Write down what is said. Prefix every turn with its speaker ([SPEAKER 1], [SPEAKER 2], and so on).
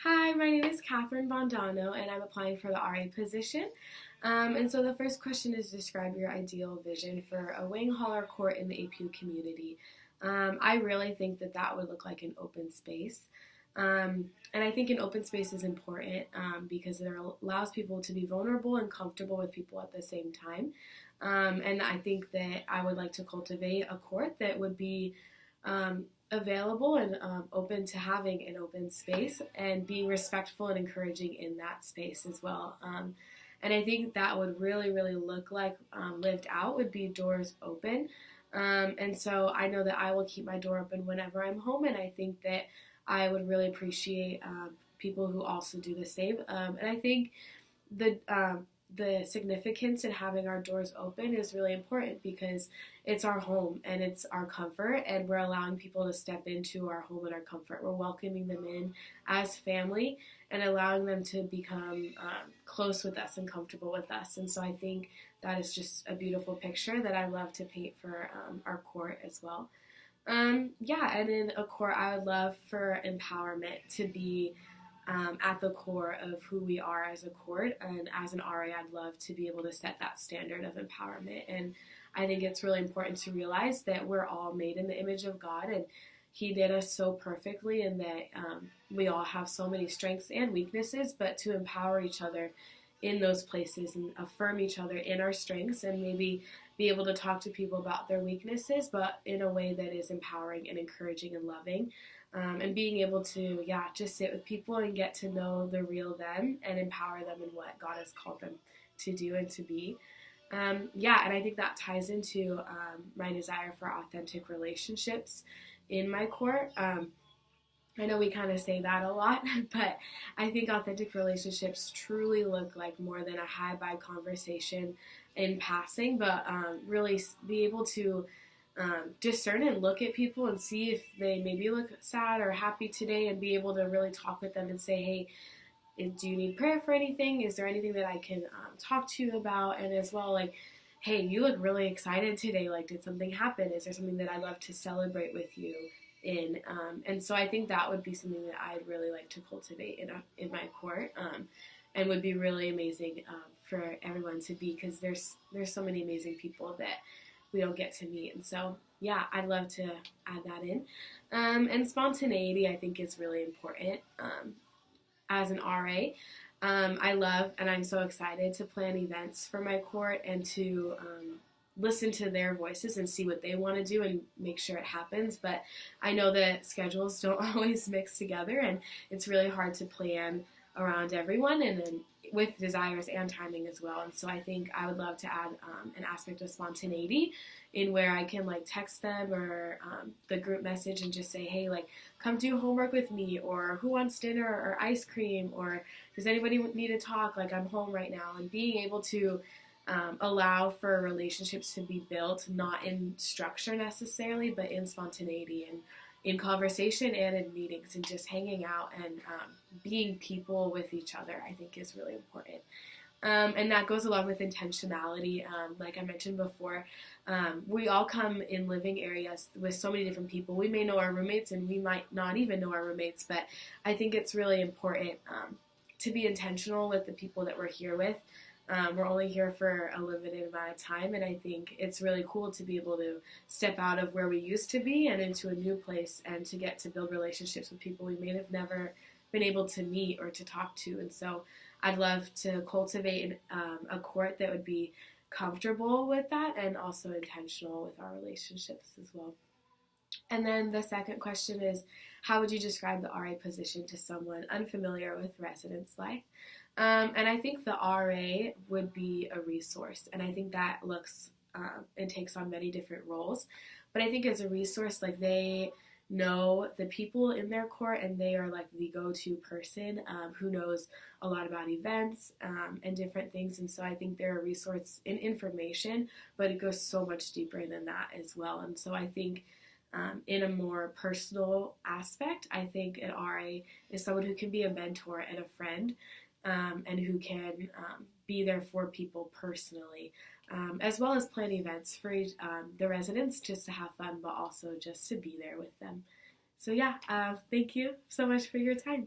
[SPEAKER 1] Hi, my name is Katherine Bondonno, and I'm applying for the RA position. And so the first question is describe your ideal vision for a wing hall or court in the APU community. I really think that that would look like an open space. And I think an open space is important because it allows people to be vulnerable and comfortable with people at the same time. And I think that I would like to cultivate a court that would be available and open to having an open space and being respectful and encouraging in that space as well. And I think that would really look like lived out would be doors open. And so I know that I will keep my door open whenever I'm home, and I think that I would really appreciate people who also do the same. And I think the significance in having our doors open is really important because it's our home and it's our comfort, and we're allowing people to step into our home and our comfort. We're welcoming them in as family and allowing them to become close with us and comfortable with us. And so I think that is just a beautiful picture that I love to paint for our court as well. And in a court, I would love for empowerment to be at the core of who we are as a court, and as an RA, I'd love to be able to set that standard of empowerment. And I think it's really important to realize that we're all made in the image of God, and He did us so perfectly, and that we all have so many strengths and weaknesses, but to empower each other in those places and affirm each other in our strengths, and maybe be able to talk to people about their weaknesses, but in a way that is empowering and encouraging and loving. And being able to, just sit with people and get to know the real them and empower them in what God has called them to do and to be. And I think that ties into my desire for authentic relationships in my court. I know we kind of say that a lot, but I think authentic relationships truly look like more than a hi-bye conversation in passing, but really be able to discern and look at people and see if they maybe look sad or happy today, and be able to really talk with them and say, hey, do you need prayer for anything? Is there anything that I can talk to you about? And as well, like, hey, you look really excited today. Like, did something happen? Is there something that I'd love to celebrate with you in? And so I think that would be something that I'd really like to cultivate in my court, and would be really amazing for everyone to be, because there's so many amazing people that we don't get to meet. And so, I'd love to add that in. And spontaneity, I think, is really important as an RA. I love, and I'm so excited to plan events for my court and to listen to their voices and see what they want to do and make sure it happens. But I know that schedules don't always mix together, and it's really hard to plan around everyone, and then with desires and timing as well. And so I think I would love to add an aspect of spontaneity in where I can like text them or the group message and just say, hey, like, come do homework with me, or who wants dinner or ice cream, or does anybody need to talk? Like, I'm home right now. And being able to allow for relationships to be built, not in structure necessarily, but in spontaneity and in conversation and in meetings, and just hanging out and being people with each other, I think is really important. And that goes along with intentionality. Like I mentioned before, we all come in living areas with so many different people. We may know our roommates, and we might not even know our roommates, but I think it's really important to be intentional with the people that we're here with. We're only here for a limited amount of time, and I think it's really cool to be able to step out of where we used to be and into a new place, and to get to build relationships with people we may have never been able to meet or to talk to. And so I'd love to cultivate a court that would be comfortable with that and also intentional with our relationships as well. And then the second question is, how would you describe the RA position to someone unfamiliar with residence life? And I think the RA would be a resource, and I think that looks and takes on many different roles. But I think as a resource, like, they know the people in their court, and they are like the go-to person who knows a lot about events and different things. And so I think they're a resource in information, but it goes so much deeper than that as well. And so I think in a more personal aspect, I think an RA is someone who can be a mentor and a friend, and who can be there for people personally, as well as plan events for the residents, just to have fun, but also just to be there with them. So thank you so much for your time.